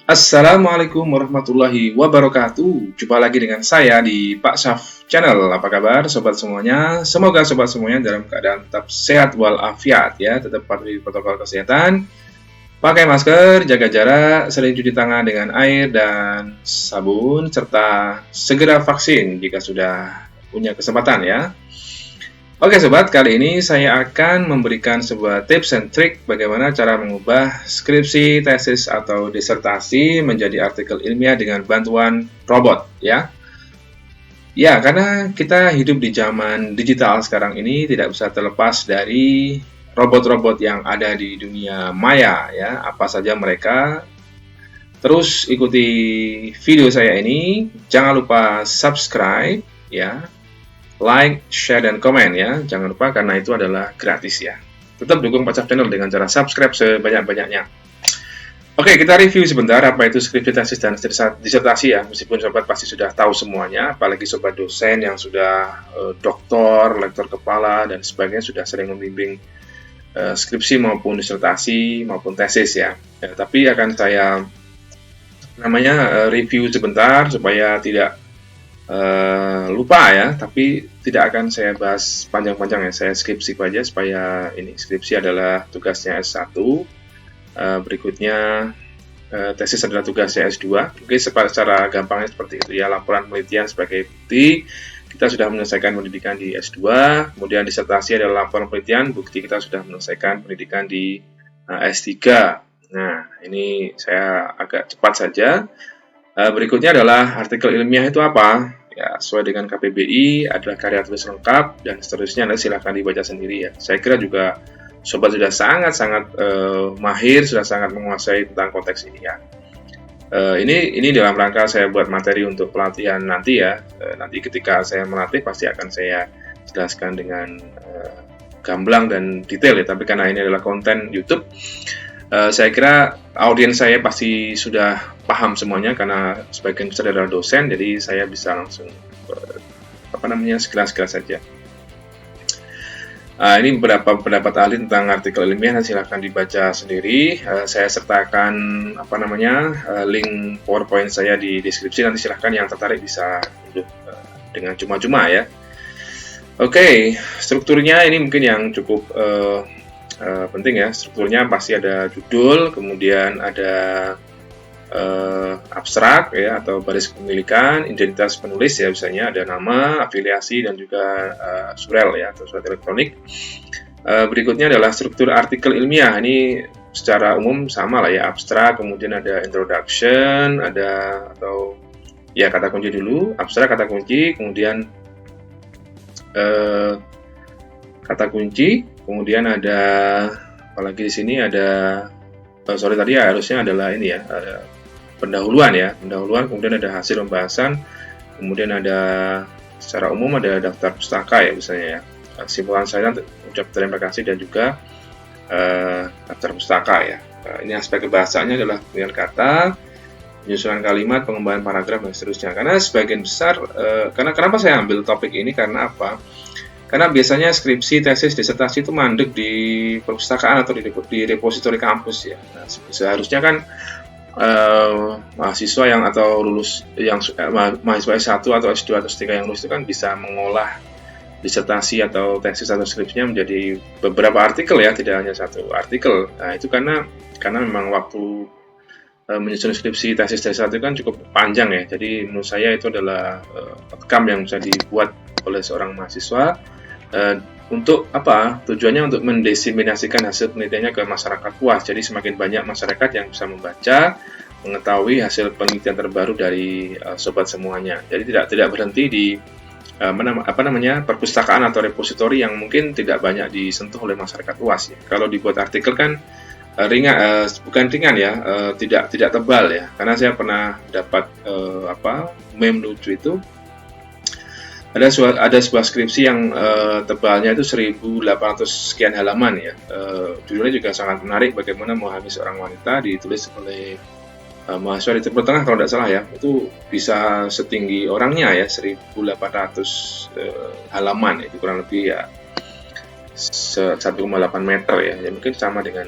Assalamualaikum warahmatullahi wabarakatuh. Jumpa lagi dengan saya di Pak Syaf Channel. Apa kabar sobat semuanya? Semoga sobat semuanya dalam keadaan tetap sehat walafiat ya. Tetap patuhi protokol kesehatan. Pakai masker, jaga jarak, sering cuci tangan dengan air dan sabun, serta segera vaksin jika sudah punya kesempatan ya. Oke sobat, kali ini saya akan memberikan sebuah tips and trick bagaimana cara mengubah skripsi, tesis, atau disertasi menjadi artikel ilmiah dengan bantuan robot ya. Ya, karena kita hidup di zaman digital sekarang ini tidak bisa terlepas dari robot-robot yang ada di dunia maya ya, apa saja mereka. Terus ikuti video saya ini, jangan lupa subscribe ya, like, share, dan komen ya. Jangan lupa karena itu adalah gratis ya. Tetap dukung Pak Syaf Channel dengan cara subscribe sebanyak-banyaknya. Oke, kita review sebentar apa itu skripsi, tesis, dan disertasi ya. Meskipun sobat pasti sudah tahu semuanya, apalagi sobat dosen yang sudah doktor, lektor kepala, dan sebagainya sudah sering membimbing skripsi maupun disertasi maupun tesis ya. Tapi akan saya review sebentar supaya tidak lupa ya, tapi tidak akan saya bahas panjang-panjang ya, saya skip aja supaya ini skripsi adalah tugasnya S1, berikutnya tesis adalah tugasnya S2. Oke, secara gampangnya seperti itu ya, laporan penelitian sebagai bukti kita sudah menyelesaikan pendidikan di S2, kemudian disertasi adalah laporan penelitian bukti kita sudah menyelesaikan pendidikan di S3. Nah, ini saya agak cepat saja. Berikutnya adalah artikel ilmiah itu apa? Ya, sesuai dengan KPBI, adalah karya tulis lengkap, dan seterusnya. Nanti silahkan dibaca sendiri ya. Saya kira juga sobat sudah sangat-sangat mahir, sudah sangat menguasai tentang konteks ini ya. Ini dalam rangka saya buat materi untuk pelatihan nanti ya. Nanti ketika saya melatih pasti akan saya jelaskan dengan gamblang dan detail ya. Tapi karena ini adalah konten YouTube, saya kira audiens saya pasti sudah paham semuanya karena sebagian besar adalah dosen, jadi saya bisa langsung sekilas-sekilas saja. Ini beberapa pendapat ahli tentang artikel ilmiah, silahkan dibaca sendiri. Saya sertakan link PowerPoint saya di deskripsi, nanti silahkan yang tertarik bisa dengan cuma-cuma ya. Oke, strukturnya ini mungkin yang cukup penting ya. Strukturnya pasti ada judul, kemudian ada abstrak ya atau baris kepemilikan, identitas penulis ya, misalnya ada nama, afiliasi, dan juga surel ya atau surat elektronik. Berikutnya adalah struktur artikel ilmiah. Ini secara umum sama lah ya, abstrak, kemudian ada introduction, ada atau ya kata kunci dulu, abstrak kata kunci, kemudian kata kunci, kemudian ada apalagi di sini ada tadi ya harusnya adalah ini ya, ada pendahuluan, kemudian ada hasil pembahasan, kemudian ada secara umum ada daftar pustaka ya misalnya ya, simpulan saya ucap terima kasih dan juga daftar pustaka ya. Ini aspek kebahasaannya adalah pemilihan kata, penyusunan kalimat, pengembangan paragraf, dan seterusnya. Karena sebagian besar, karena kenapa saya ambil topik ini, karena apa? Karena biasanya skripsi, tesis, disertasi itu mandek di perpustakaan atau di repositori kampus ya. Nah, seharusnya kan mahasiswa yang atau lulus yang mahasiswa S1 atau S2 atau S3 yang lulus itu kan bisa mengolah disertasi atau tesis atau skripsinya menjadi beberapa artikel ya, tidak hanya satu artikel. Nah, itu karena memang waktu menyusun skripsi, tesis, itu kan cukup panjang ya. Jadi menurut saya itu adalah rekam yang bisa dibuat oleh seorang mahasiswa untuk apa? Tujuannya untuk mendiseminasikan hasil penelitiannya ke masyarakat luas. Jadi semakin banyak masyarakat yang bisa membaca, mengetahui hasil penelitian terbaru dari sobat semuanya. Jadi tidak berhenti di perpustakaan atau repositori yang mungkin tidak banyak disentuh oleh masyarakat luas ya. Kalau dibuat artikel kan bukan ringan ya, tidak tebal ya. Karena saya pernah dapat meme lucu itu. Ada sebuah skripsi yang tebalnya itu 1800 sekian halaman ya. Judulnya juga sangat menarik, bagaimana memahami seorang wanita, ditulis oleh mahasiswa di Timur Tengah kalau tidak salah ya. Itu bisa setinggi orangnya ya, 1800 halaman, itu kurang lebih ya 1,8 meter ya. Ya mungkin sama dengan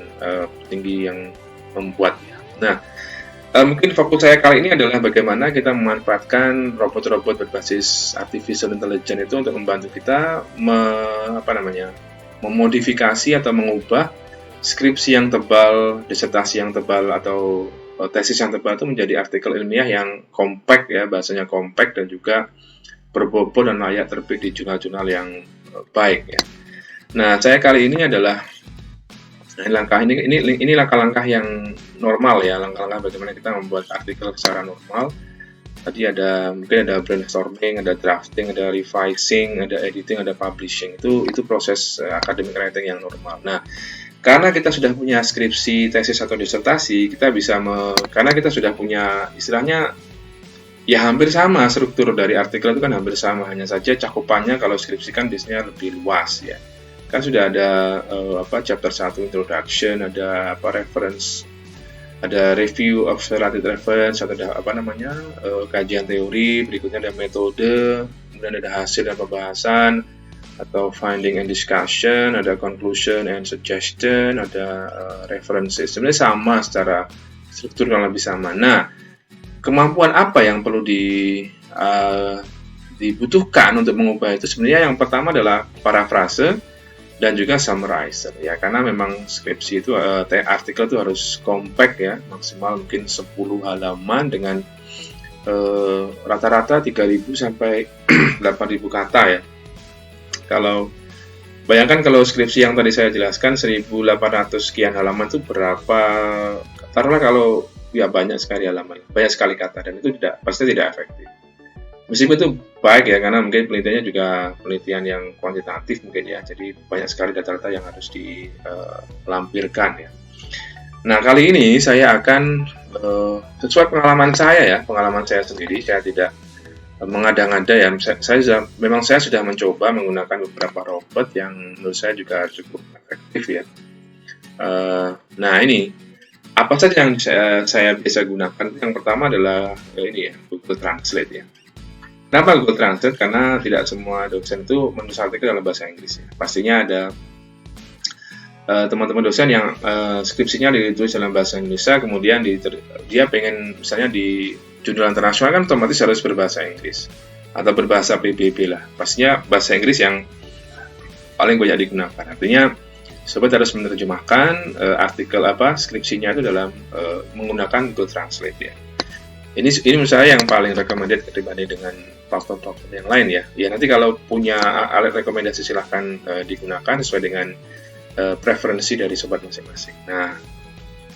tinggi yang membuatnya. Nah, Mungkin fokus saya kali ini adalah bagaimana kita memanfaatkan robot-robot berbasis artificial intelligence itu untuk membantu kita memodifikasi atau mengubah skripsi yang tebal, disertasi yang tebal, atau tesis yang tebal itu menjadi artikel ilmiah yang compact ya, bahasanya compact dan juga berbobot dan layak terbit di jurnal-jurnal yang baik ya. Nah, saya kali ini adalah ini langkah-langkah yang normal ya, langkah-langkah bagaimana kita membuat artikel secara normal. Tadi mungkin ada brainstorming, ada drafting, ada revising, ada editing, ada publishing. Itu proses academic writing yang normal. Nah, karena kita sudah punya skripsi, tesis atau disertasi, kita bisa karena kita sudah punya istilahnya ya hampir sama, struktur dari artikel itu kan hampir sama, hanya saja cakupannya kalau skripsi kan biasanya lebih luas ya. Kan sudah ada chapter 1 introduction, ada reference, ada review of related reference, ada kajian teori, berikutnya ada metode, kemudian ada hasil dan pembahasan, atau finding and discussion, ada conclusion and suggestion, ada references. Sebenarnya sama secara struktur, kalau lebih sama. Nah, kemampuan apa yang perlu dibutuhkan untuk mengubah itu? Sebenarnya yang pertama adalah parafrase dan juga summarizer ya, karena memang skripsi itu artikel itu harus compact ya, maksimal mungkin 10 halaman dengan rata-rata 3.000 sampai 8.000 kata ya. Kalau bayangkan kalau skripsi yang tadi saya jelaskan 1.800 sekian halaman itu berapa, taruhlah kalau ya banyak sekali halaman, banyak sekali kata, dan itu pasti tidak efektif. Meskipun itu baik ya, karena mungkin penelitiannya juga penelitian yang kuantitatif mungkin ya, jadi banyak sekali data-data yang harus dilampirkan ya. Nah, kali ini saya akan sesuai pengalaman saya sendiri, saya tidak mengada-ngada ya. Saya sudah mencoba menggunakan beberapa robot yang menurut saya juga cukup efektif ya. Nah, ini apa saja yang saya bisa gunakan? Yang pertama adalah Google Translate ya. Kenapa Google Translate? Karena tidak semua dosen itu menulis artikel dalam bahasa Inggris ya. Pastinya ada teman-teman dosen yang skripsinya ditulis dalam bahasa Indonesia, kemudian dia pengen misalnya di jurnal internasional kan otomatis harus berbahasa Inggris atau berbahasa PBB lah. Pastinya bahasa Inggris yang paling banyak digunakan. Artinya sobat harus menerjemahkan artikel skripsinya itu dalam menggunakan Google Translate ya. Ini menurut saya yang paling recommended dibanding dengan platform-platform yang lain ya. Ya nanti kalau punya alat rekomendasi silahkan digunakan sesuai dengan preferensi dari sobat masing-masing. Nah,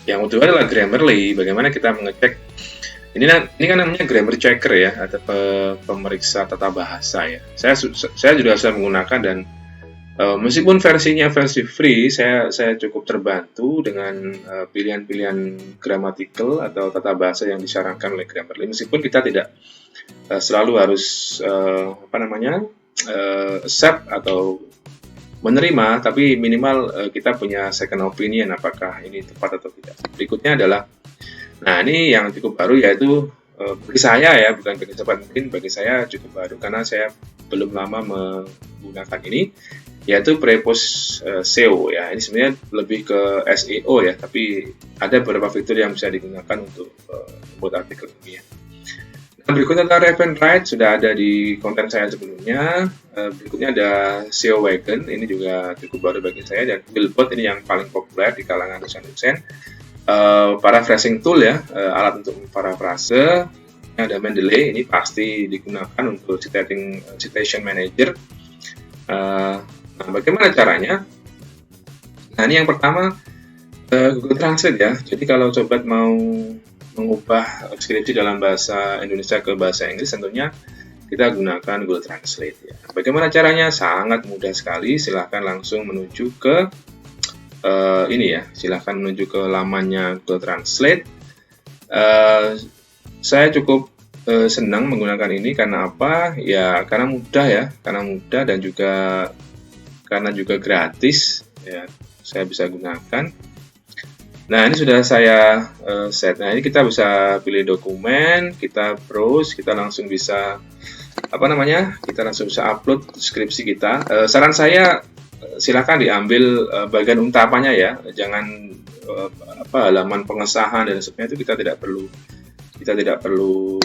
yang kedua adalah Grammarly. Bagaimana kita mengecek ini kan namanya grammar checker ya, atau pemeriksa tata bahasa ya. Saya juga sudah menggunakan, dan meskipun versinya versi free, saya cukup terbantu dengan pilihan-pilihan grammatical atau tata bahasa yang disarankan oleh Grammarly. Meskipun kita tidak selalu harus accept atau menerima, tapi minimal kita punya second opinion apakah ini tepat atau tidak. Berikutnya adalah, nah ini yang cukup baru, yaitu bagi saya ya, bukan bagi sobat, mungkin bagi saya cukup baru karena saya belum lama menggunakan ini, yaitu Prepose SEO ya. Ini sebenarnya lebih ke SEO ya, tapi ada beberapa fitur yang bisa digunakan untuk membuat artikel ini ya. Nah, berikutnya adalah Rev and Write, sudah ada di konten saya sebelumnya. Berikutnya ada SEO Wagon, ini juga cukup baru bagi saya, dan Billboard ini yang paling populer di kalangan dosen-dosen. Paraphrasing tool ya, alat untuk parafrase. Ada Mendeley, ini pasti digunakan untuk citation manager. Nah, bagaimana caranya? Nah, ini yang pertama Google Translate ya. Jadi kalau sobat mau mengubah skripsi dalam bahasa Indonesia ke bahasa Inggris, tentunya kita gunakan Google Translate ya. Bagaimana caranya? Sangat mudah sekali. Silahkan langsung menuju ke silahkan menuju ke lamannya Google Translate. Saya cukup senang menggunakan ini karena apa? Ya karena mudah dan juga karena juga gratis ya, saya bisa gunakan. Nah, ini sudah saya set. Nah, ini kita bisa pilih dokumen, kita browse, kita langsung bisa kita langsung bisa upload skripsi kita. Saran saya silakan diambil bagian utamanya ya, jangan halaman pengesahan dan sebagainya itu kita tidak perlu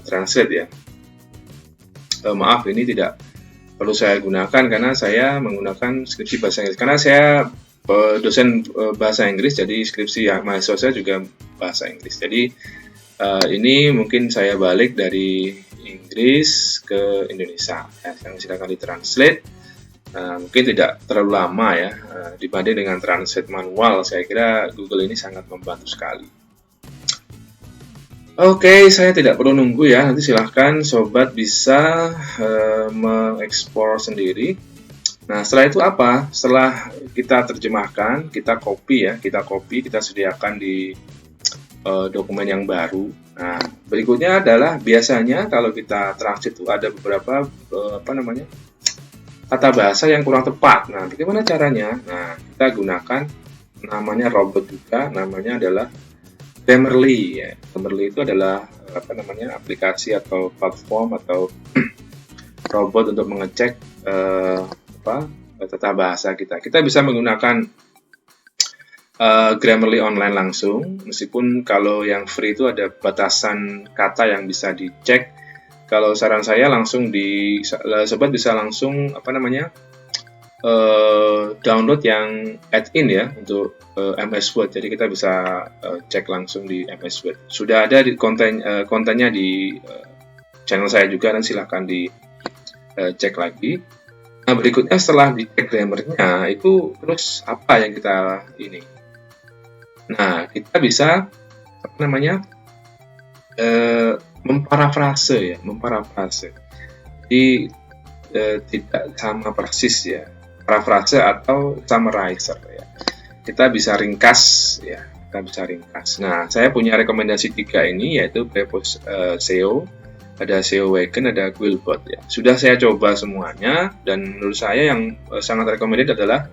translate ya. Maaf, ini tidak perlu saya gunakan karena saya menggunakan skripsi bahasa Inggris. Karena saya dosen bahasa Inggris, jadi skripsi ya mahasiswa saya juga bahasa Inggris. Jadi ini mungkin saya balik dari Inggris ke Indonesia. Ya, silakan ditranslate. Mungkin tidak terlalu lama ya dibanding dengan translate manual. Saya kira Google ini sangat membantu sekali. Oke, saya tidak perlu nunggu ya. Nanti silahkan sobat bisa mengekspor sendiri. Nah, setelah itu apa? Setelah kita terjemahkan, kita copy, kita sediakan di dokumen yang baru. Nah, berikutnya adalah biasanya kalau kita translate itu ada beberapa kata bahasa yang kurang tepat. Nah, bagaimana caranya? Nah, kita gunakan namanya robot juga, namanya adalah Grammarly ya. Grammarly itu adalah aplikasi atau platform atau robot untuk mengecek tata bahasa kita. Kita bisa menggunakan Grammarly online langsung, meskipun kalau yang free itu ada batasan kata yang bisa dicek. Kalau saran saya langsung sobat bisa langsung download yang add-in ya untuk MS Word. Jadi kita bisa cek langsung di MS Word. Sudah ada di kontennya di channel saya juga, dan silahkan dicek lagi. Nah, berikutnya setelah dicek grammarnya itu terus apa yang kita ini? Nah, kita bisa memparafrase. Jadi tidak sama persis ya. Parafrase atau summarizer ya. Kita bisa ringkas ya. Nah, saya punya rekomendasi 3 ini, yaitu Prepos SEO, ada SEO Wagon, ada Quillbot ya. Sudah saya coba semuanya, dan menurut saya yang sangat recommended adalah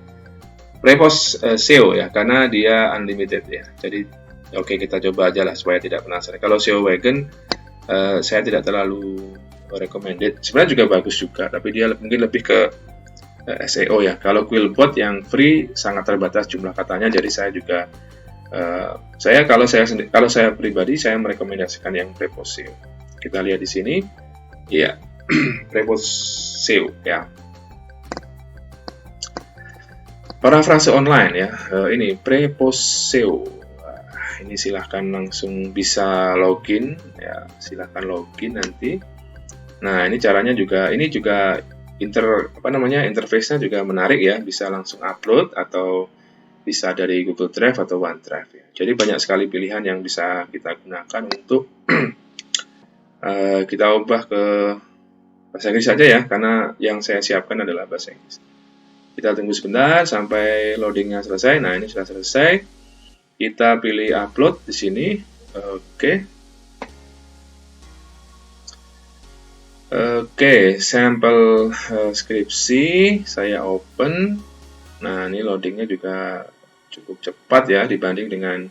Prepos SEO ya, karena dia unlimited ya. Jadi oke, kita coba aja lah supaya tidak penasaran. Kalau SEO Wagon saya tidak terlalu recommended. Sebenarnya juga bagus juga, tapi dia mungkin lebih ke SEO ya. Kalau Quillbot yang free sangat terbatas jumlah katanya, jadi saya juga kalau saya pribadi saya merekomendasikan yang Prepos SEO. Kita lihat di sini, ya Prepos SEO ya. Parafrase online ya, ini Prepos SEO. Ini silahkan langsung bisa login ya, silahkan login nanti. Nah, ini caranya juga, interface-nya juga menarik ya, bisa langsung upload atau bisa dari Google Drive atau OneDrive ya. Jadi banyak sekali pilihan yang bisa kita gunakan untuk kita ubah ke bahasa Inggris saja ya, karena yang saya siapkan adalah bahasa Inggris. Kita tunggu sebentar sampai loadingnya selesai. Nah, ini sudah selesai. Kita pilih upload di sini. Oke, sampel skripsi saya open. Nah, ini loadingnya juga cukup cepat ya dibanding dengan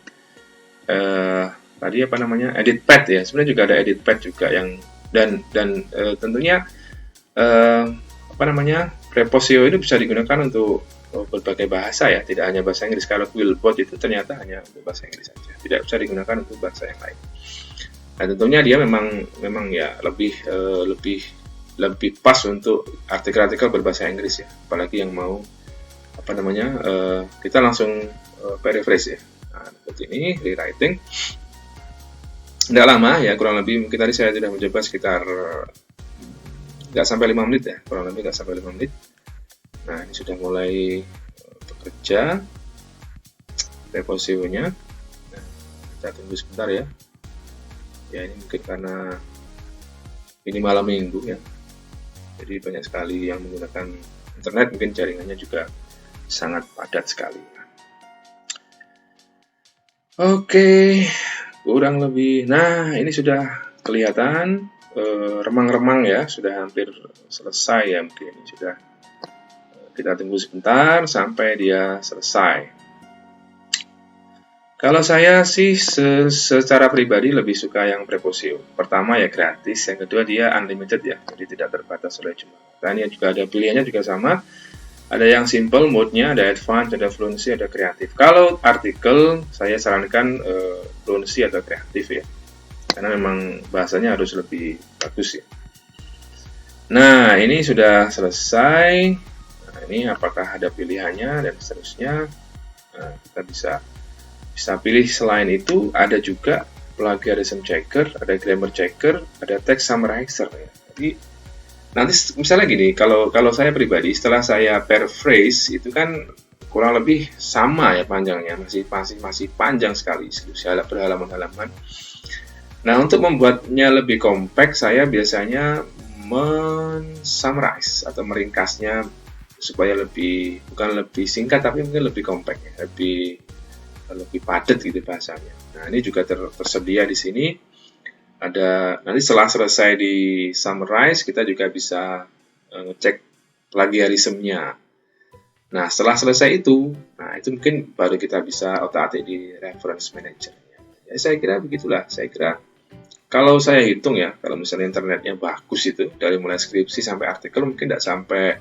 edit pad ya. Sebenarnya juga ada edit pad juga yang dan tentunya Prepos SEO ini bisa digunakan untuk berbagai bahasa ya, tidak hanya bahasa Inggris. Kalau Quillbot itu ternyata hanya untuk bahasa Inggris saja, tidak bisa digunakan untuk bahasa yang lain. Nah, tentunya dia memang ya lebih pas untuk artikel-artikel berbahasa Inggris ya, apalagi yang mau kita langsung paraphrase ya. Nah, seperti ini rewriting. Tidak lama ya, kurang lebih mungkin tadi saya sudah mencoba sekitar nggak sampai 5 menit ya, kurang lebih nggak sampai 5 menit. Nah, ini sudah mulai bekerja Prepos SEO-nya. Nah, kita tunggu sebentar ya. Ya, ini mungkin karena ini malam minggu ya, jadi banyak sekali yang menggunakan internet, mungkin jaringannya juga sangat padat sekali. Oke, kurang lebih. Nah, ini sudah kelihatan remang-remang ya, sudah hampir selesai ya, mungkin ini sudah. Kita tunggu sebentar sampai dia selesai. Kalau saya sih secara pribadi lebih suka yang Prepos SEO. Pertama ya gratis, yang kedua dia unlimited ya, jadi tidak terbatas oleh jumlah. Dan yang juga ada pilihannya juga sama, Ada yang simple mode-nya, ada advance, ada fluency, ada kreatif. Kalau artikel saya sarankan fluency atau kreatif ya, karena memang bahasanya harus lebih bagus ya. Nah, ini sudah selesai. Nah, ini apakah ada pilihannya dan seterusnya. Nah, kita bisa pilih. Selain itu ada juga plagiarism checker, ada grammar checker, ada text summarizer ya. Jadi nanti misalnya gini, kalau saya pribadi setelah saya paraphrase itu kan kurang lebih sama ya panjangnya, masih panjang sekali, berhalaman-halaman. Nah, untuk membuatnya lebih kompak, saya biasanya men-summarize atau meringkasnya supaya bukan lebih singkat tapi mungkin lebih kompak ya, lebih padat gitu bahasanya. Nah, ini juga tersedia di sini. Ada nanti setelah selesai di summarize, kita juga bisa ngecek plagiarismnya. Nah, setelah selesai itu, mungkin baru kita bisa otak-atik di reference manager. Ya, saya kira begitulah. Saya kira kalau saya hitung ya, kalau misalnya internetnya bagus itu dari mulai skripsi sampai artikel mungkin tidak sampai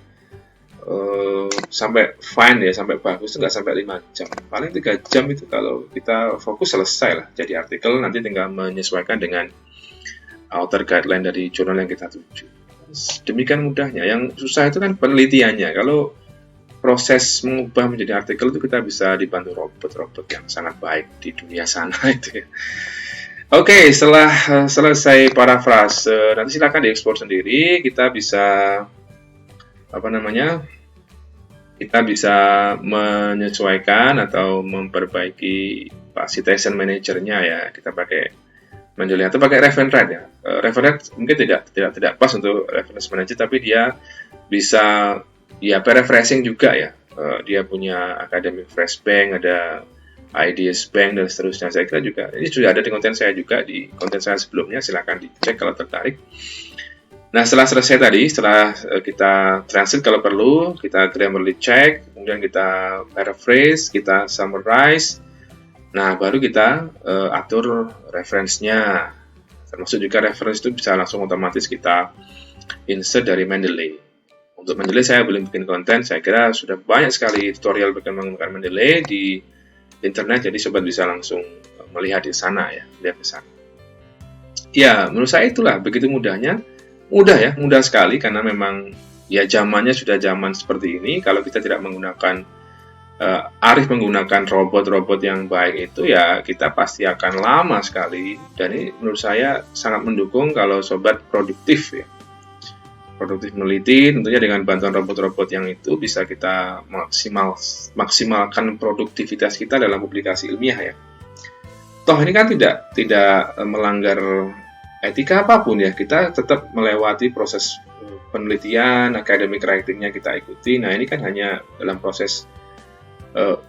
fine ya, sampai bagus itu nggak sampai 5 jam. Paling 3 jam itu kalau kita fokus selesai lah. Jadi artikel nanti tinggal menyesuaikan dengan author guideline dari jurnal yang kita tuju. Demikian mudahnya. Yang susah itu kan penelitiannya. Kalau proses mengubah menjadi artikel itu kita bisa dibantu robot yang sangat baik di dunia sana itu ya. Oke, setelah selesai parafrase, nanti silakan diekspor sendiri. Kita bisa kita bisa menyesuaikan atau memperbaiki citation manager-nya ya. Kita pakai Mendeley atau pakai reference ya. Reference mungkin tidak pas untuk reference manager, tapi dia bisa ya paraphrasing juga ya. Dia punya academic phrase bank, ada ideas bank dan seterusnya. Saya kira juga ini sudah ada di konten saya juga, di konten saya sebelumnya, silakan dicek kalau tertarik. Nah, setelah selesai tadi, setelah kita translate kalau perlu, kita grammarly check, kemudian kita paraphrase, kita summarize. Nah, baru kita atur reference-nya. Termasuk juga reference itu bisa langsung otomatis kita insert dari Mendeley. Untuk Mendeley saya belum bikin konten, saya kira sudah banyak sekali tutorial bagaimana menggunakan Mendeley di internet, jadi sobat bisa langsung melihat di sana ya, lihat ke sana. Ya, menurut saya itulah begitu mudahnya. Mudah sekali karena memang ya zamannya sudah zaman seperti ini. Kalau kita tidak menggunakan arif menggunakan robot-robot yang baik itu ya kita pasti akan lama sekali, dan ini menurut saya sangat mendukung kalau sobat produktif ya, produktif meneliti. Tentunya dengan bantuan robot-robot yang itu bisa kita maksimalkan produktivitas kita dalam publikasi ilmiah ya. Toh ini kan tidak melanggar etika apapun ya, kita tetap melewati proses penelitian, academic writing-nya kita ikuti. Nah, ini kan hanya dalam proses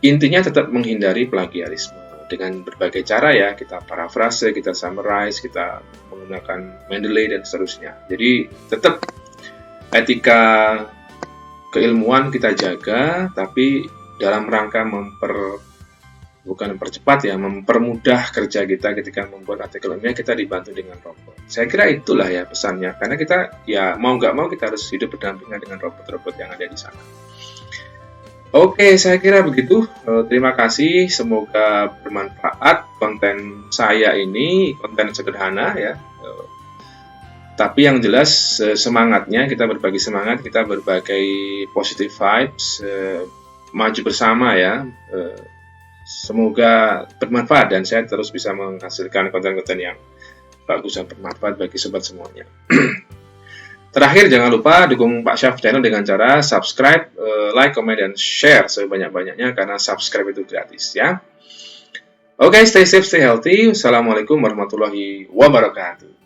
intinya tetap menghindari plagiarisme dengan berbagai cara ya, kita parafrase, kita summarize, kita menggunakan Mendeley dan seterusnya. Jadi tetap etika keilmuan kita jaga, tapi dalam rangka mempermudah kerja kita ketika membuat artikel ilmiah, kita dibantu dengan robot. Saya kira itulah ya pesannya, karena kita ya mau nggak mau kita harus hidup berdampingan dengan robot-robot yang ada di sana. Oke, saya kira begitu. Terima kasih, semoga bermanfaat konten saya ini, konten sederhana ya. Tapi yang jelas semangatnya, kita berbagi semangat, kita berbagi positive vibes, maju bersama ya. Semoga bermanfaat dan saya terus bisa menghasilkan konten-konten yang bagus dan bermanfaat bagi sobat semuanya. Terakhir, jangan lupa dukung Pak Syaf Channel dengan cara subscribe, like, comment, dan share sebanyak-banyaknya karena subscribe itu gratis ya. Oke, stay safe, stay healthy. Wassalamualaikum warahmatullahi wabarakatuh.